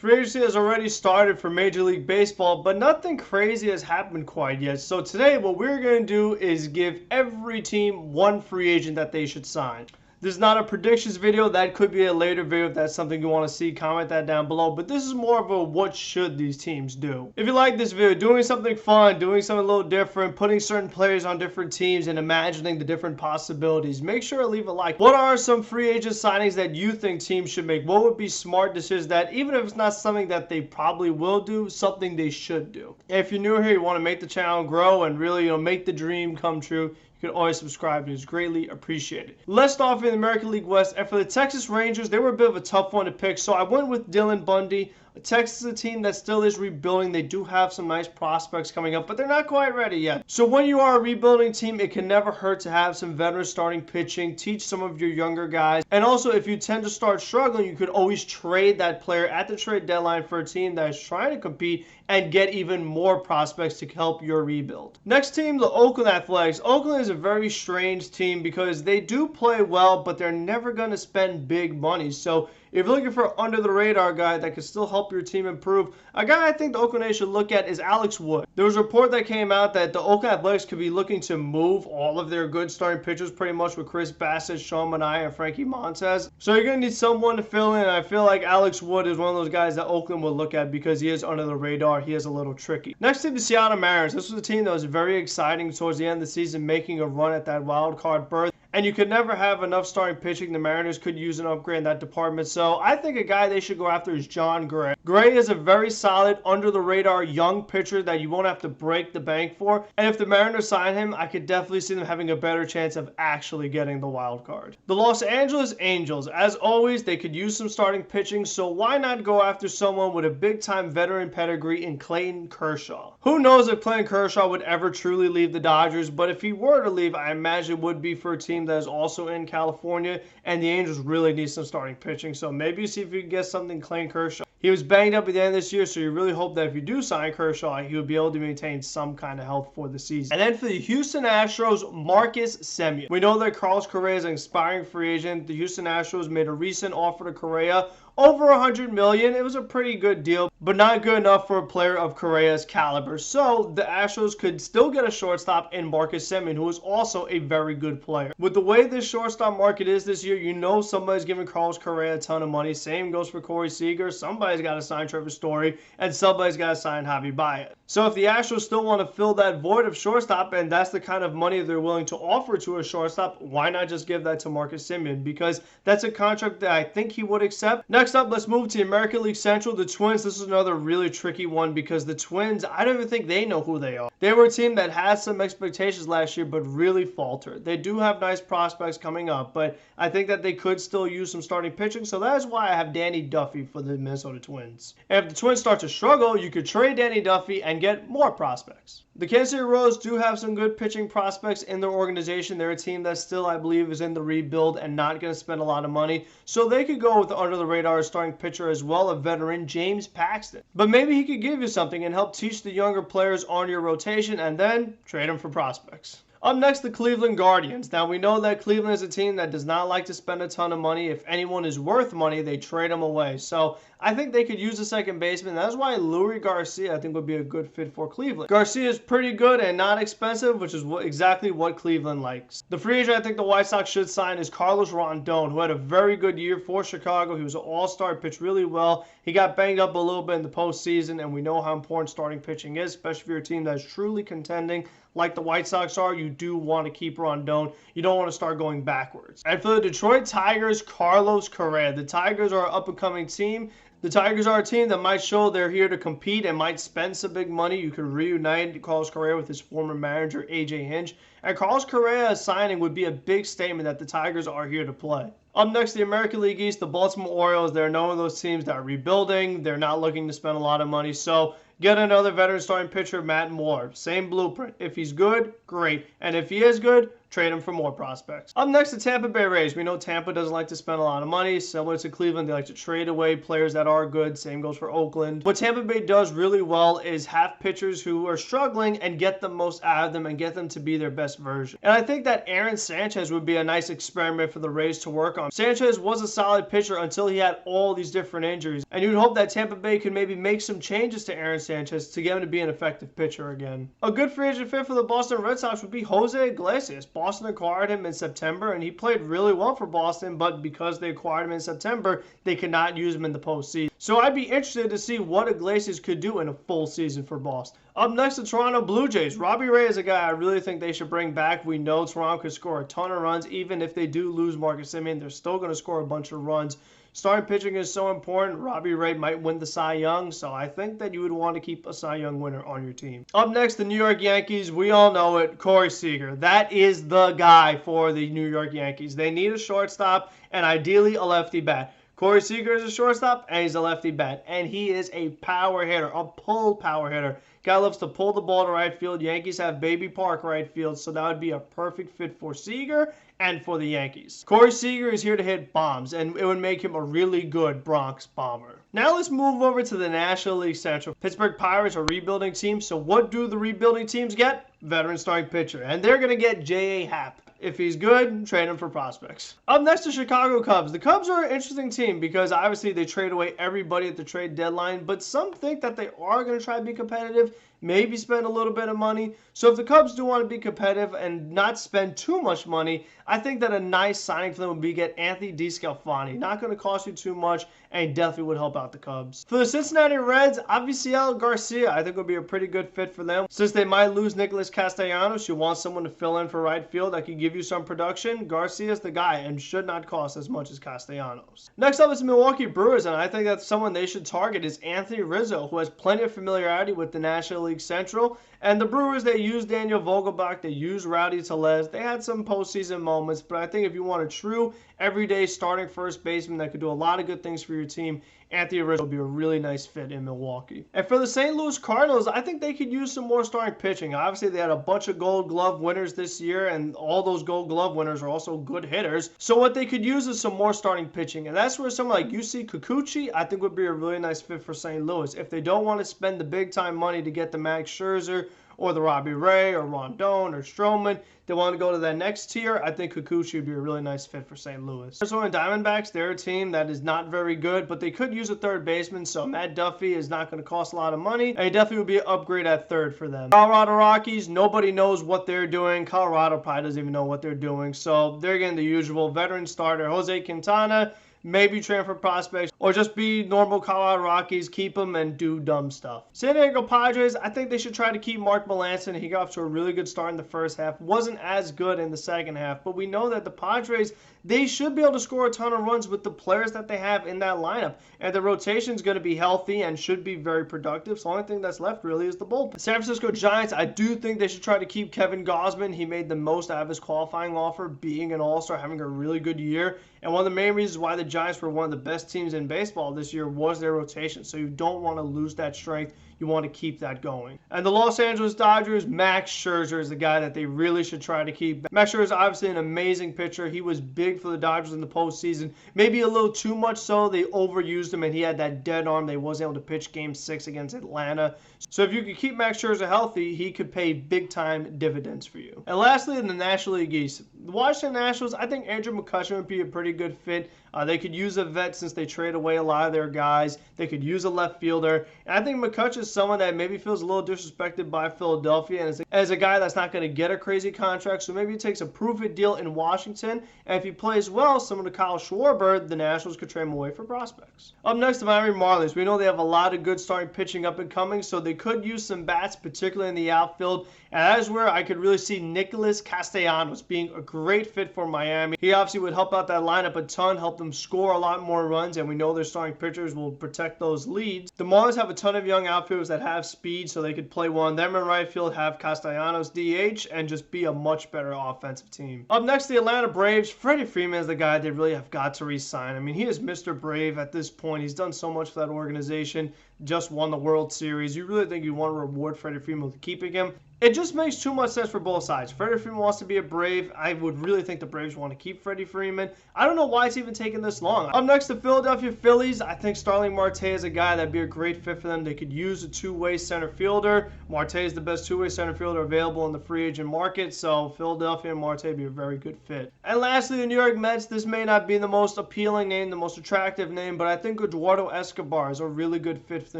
Free agency has already started for Major League Baseball, but nothing crazy has happened quite yet. So today what we're going to do is give every team one free agent that they should sign. This is not a predictions video. That could be a later video if that's something you want to see. Comment that down below. But this is more of a what should these teams do. If you like this video, doing something fun, doing something a little different, putting certain players on different teams and imagining the different possibilities, make sure to leave a like. What are some free agent signings that you think teams should make? What would be smart decisions that, even if it's not something that they probably will do, something they should do? If you're new here, you want to make the channel grow and really, make the dream come true, you can always subscribe. It is greatly appreciated. Let's start off in the American League West. And for the Texas Rangers, they were a bit of a tough one to pick. So I went with Dylan Bundy. Texas is a team that still is rebuilding. They do have some nice prospects coming up, but they're not quite ready yet. So when you are a rebuilding team, it can never hurt to have some veterans starting pitching, teach some of your younger guys. And also, if you tend to start struggling, you could always trade that player at the trade deadline for a team that is trying to compete and get even more prospects to help your rebuild. Next team, the Oakland Athletics. Oakland is a very strange team because they do play well, but they're never going to spend big money. So if you're looking for an under-the-radar guy that can still help your team improve, a guy I think the Oakland A's should look at is Alex Wood. There was a report that came out that the Oakland Athletics could be looking to move all of their good starting pitchers pretty much with Chris Bassett, Sean Manaea, and Frankie Montas. So you're going to need someone to fill in, and I feel like Alex Wood is one of those guys that Oakland will look at because he is under the radar. He is a little tricky. Next team, the Seattle Mariners. This was a team that was very exciting towards the end of the season, making a run at that wild card berth. And you could never have enough starting pitching. The Mariners could use an upgrade in that department. So I think a guy they should go after is John Gray. Gray is a very solid, under-the-radar young pitcher that you won't have to break the bank for. And if the Mariners sign him, I could definitely see them having a better chance of actually getting the wild card. The Los Angeles Angels, as always, they could use some starting pitching. So why not go after someone with a big-time veteran pedigree in Clayton Kershaw? Who knows if Clayton Kershaw would ever truly leave the Dodgers, but if he were to leave, I imagine it would be for a team that is also in California, and the Angels really need some starting pitching. So maybe see if you can get something Clayton Kershaw. He was banged up at the end of this year, so you really hope that if you do sign Kershaw, he would be able to maintain some kind of health for the season. And then for the Houston Astros, Marcus Semien. We know that Carlos Correa is an expiring free agent. The Houston Astros made a recent offer to Correa, over $100 million. It was a pretty good deal, but not good enough for a player of Correa's caliber. So the Astros could still get a shortstop in Marcus Semien, who is also a very good player. With the way this shortstop market is this year, you know somebody's giving Carlos Correa a ton of money. Same goes for Corey Seager. Somebody's got to sign Trevor Story, and somebody's got to sign Javi Baez. So if the Astros still want to fill that void of shortstop, and that's the kind of money they're willing to offer to a shortstop, why not just give that to Marcus Semien? Because that's a contract that I think he would accept. Next up, let's move to the American League Central. The Twins, this is another really tricky one because the Twins, I don't even think they know who they are. They were a team that had some expectations last year, but really faltered. They do have nice prospects coming up, but I think that they could still use some starting pitching, so that is why I have Danny Duffy for the Minnesota Twins. And if the Twins start to struggle, you could trade Danny Duffy and get more prospects. The Kansas City Royals do have some good pitching prospects in their organization. They're a team that still, I believe, is in the rebuild and not going to spend a lot of money. So they could go with the under-the-radar starting pitcher as well, a veteran, James Paxton. But maybe he could give you something and help teach the younger players on your rotation and then trade them for prospects. Up next, the Cleveland Guardians. Now, we know that Cleveland is a team that does not like to spend a ton of money. If anyone is worth money, they trade them away. So I think they could use a second baseman. That's why Luis Garcia, I think, would be a good fit for Cleveland. Garcia is pretty good and not expensive, which is exactly what Cleveland likes. The free agent I think the White Sox should sign is Carlos Rondon, who had a very good year for Chicago. He was an all-star, pitched really well. He got banged up a little bit in the postseason, and we know how important starting pitching is, especially if you're a team that is truly contending like the White Sox are. You do want to keep Rondon. You don't want to start going backwards. And for the Detroit Tigers, Carlos Correa. The Tigers are an up-and-coming team. The Tigers are a team that might show they're here to compete and might spend some big money. You could reunite Carlos Correa with his former manager, A.J. Hinch. And Carlos Correa signing would be a big statement that the Tigers are here to play. Up next, the American League East, the Baltimore Orioles. They're one of those teams that are rebuilding. They're not looking to spend a lot of money. So get another veteran starting pitcher, Matt Moore. Same blueprint. If he's good, great. And if he is good, trade him for more prospects. Up next, the Tampa Bay Rays. We know Tampa doesn't like to spend a lot of money. Similar to Cleveland, they like to trade away players that are good. Same goes for Oakland. What Tampa Bay does really well is have pitchers who are struggling and get the most out of them and get them to be their best version. And I think that Aaron Sanchez would be a nice experiment for the Rays to work on. Sanchez was a solid pitcher until he had all these different injuries. And you'd hope that Tampa Bay could maybe make some changes to Aaron Sanchez to get him to be an effective pitcher again. A good free agent fit for the Boston Red Sox would be Jose Iglesias. Boston acquired him in September, and he played really well for Boston, but because they acquired him in September, they could not use him in the postseason. So I'd be interested to see what Iglesias could do in a full season for Boston. Up next, the Toronto Blue Jays. Robbie Ray is a guy I really think they should bring back. We know Toronto could score a ton of runs. Even if they do lose Marcus Semien, they're still going to score a bunch of runs. Starting pitching is so important. Robbie Ray might win the Cy Young, so I think that you would want to keep a Cy Young winner on your team. Up next, the New York Yankees. We all know it, Corey Seager. That is the guy for the New York Yankees. They need a shortstop and ideally a lefty bat. Corey Seager is a shortstop, and he's a lefty bat. And he is a power hitter, a pull power hitter. Guy loves to pull the ball to right field. Yankees have Baby Park right field, so that would be a perfect fit for Seager and for the Yankees. Corey Seager is here to hit bombs, and it would make him a really good Bronx bomber. Now let's move over to the National League Central. Pittsburgh Pirates are a rebuilding team, so what do the rebuilding teams get? Veteran starting pitcher, and they're going to get J.A. Happ. If he's good, trade him for prospects. Up next, the Chicago Cubs. The Cubs are an interesting team because obviously they trade away everybody at the trade deadline, but some think that they are going to try to be competitive, maybe spend a little bit of money. So if the Cubs do want to be competitive and not spend too much money, I think that a nice signing for them would be get Anthony DeSclafani. Not going to cost you too much, and definitely would help out the Cubs. For the Cincinnati Reds, Avisail Garcia, I think would be a pretty good fit for them. Since they might lose Nicholas Castellanos, you want someone to fill in for right field that can give you some production. Garcia's the guy and should not cost as much as Castellanos. Next up is the Milwaukee Brewers, and I think that's someone they should target is Anthony Rizzo, who has plenty of familiarity with the National League Central. And the Brewers, they used Daniel Vogelbach, they used Rowdy Tellez. They had some postseason moments, but I think if you want a true everyday starting first baseman that could do a lot of good things for your team, Anthony Rizzo would be a really nice fit in Milwaukee. And for the St. Louis Cardinals, I think they could use some more starting pitching. Obviously, they had a bunch of Gold Glove winners this year, and all those Gold Glove winners are also good hitters. So what they could use is some more starting pitching, and that's where someone like Yusei Kikuchi, I think would be a really nice fit for St. Louis. If they don't want to spend the big-time money to get the Max Scherzer, or the Robbie Ray, or Rondon, or Stroman, they want to go to that next tier, I think Kikuchi would be a really nice fit for St. Louis. So in Diamondbacks, they're a team that is not very good, but they could use a third baseman, so Matt Duffy is not going to cost a lot of money, and he definitely would be an upgrade at third for them. Colorado Rockies, nobody knows what they're doing. Colorado probably doesn't even know what they're doing, so they're getting the usual veteran starter, Jose Quintana, maybe trade for prospects, or just be normal Colorado Rockies, keep them and do dumb stuff. San Diego Padres, I think they should try to keep Mark Melancon. He got off to a really good start in the first half. Wasn't as good in the second half, but we know that the Padres, they should be able to score a ton of runs with the players that they have in that lineup. And the rotation is going to be healthy and should be very productive. So the only thing that's left really is the bullpen. San Francisco Giants, I do think they should try to keep Kevin Gausman. He made the most out of his qualifying offer, being an all-star, having a really good year. And one of the main reasons why the Giants were one of the best teams in baseball this year was their rotation. So you don't want to lose that strength. You want to keep that going. And the Los Angeles Dodgers, Max Scherzer is the guy that they really should try to keep. Max Scherzer is obviously an amazing pitcher. He was big for the Dodgers in the postseason. Maybe a little too much so. They overused him, and he had that dead arm. They wasn't able to pitch Game 6 against Atlanta. So if you could keep Max Scherzer healthy, he could pay big-time dividends for you. And lastly, in the National League East, the Washington Nationals, I think Andrew McCutchen would be a pretty good fit. They could use a vet since they trade away a lot of their guys. They could use a left fielder. And I think McCutchen is someone that maybe feels a little disrespected by Philadelphia and as a guy that's not going to get a crazy contract. So maybe he takes a prove-it deal in Washington. And if he plays well, similar to Kyle Schwarber, the Nationals could trade him away for prospects. Up next, the Miami Marlins. We know they have a lot of good starting pitching up and coming, so they could use some bats, particularly in the outfield. And that is where I could really see Nicholas Castellanos being a great fit for Miami. He obviously would help out that lineup a ton, help them score a lot more runs, and we know their starting pitchers will protect those leads. The Marlins have a ton of young outfielders that have speed, so they could play one of them in right field, have Castellanos DH, and just be a much better offensive team. Up next, the Atlanta Braves. Freddie Freeman is the guy they really have got to re-sign. I mean, he is Mr. Brave at this point. He's done so much for that organization, just won the World Series. You really think you want to reward Freddie Freeman with keeping him? It just makes too much sense for both sides. Freddie Freeman wants to be a Brave. I would really think the Braves want to keep Freddie Freeman. I don't know why it's even taking this long. Up next, the Philadelphia Phillies. I think Starling Marte is a guy that'd be a great fit for them. They could use a two-way center fielder. Marte is the best two-way center fielder available in the free agent market, so Philadelphia and Marte would be a very good fit. And lastly, the New York Mets. This may not be the most appealing name, the most attractive name, but I think Eduardo Escobar is a really good fit for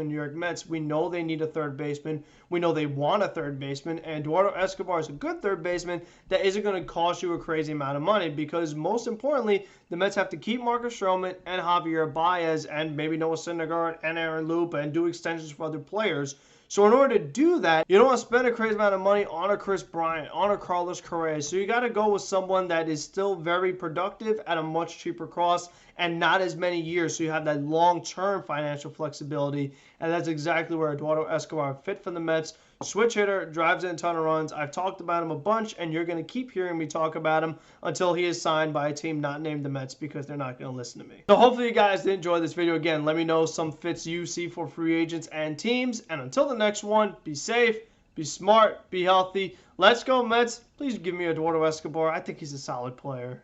the New York Mets. We know they need a third baseman. We know they want a third baseman, and Eduardo Escobar is a good third baseman that isn't going to cost you a crazy amount of money, because most importantly, the Mets have to keep Marcus Stroman and Javier Baez and maybe Noah Syndergaard and Aaron Lupa and do extensions for other players. So in order to do that, you don't want to spend a crazy amount of money on a Chris Bryant, on a Carlos Correa. So you got to go with someone that is still very productive at a much cheaper cost and not as many years. So you have that long-term financial flexibility. And that's exactly where Eduardo Escobar fit for the Mets. Switch hitter, drives in a ton of runs. I've talked about him a bunch, and you're going to keep hearing me talk about him until he is signed by a team not named the Mets, because they're not going to listen to me. So hopefully you guys did enjoy this video. Again, let me know some fits you see for free agents and teams. And until the next one, be safe, be smart, be healthy. Let's go Mets. Please give me Eduardo Escobar. I think he's a solid player.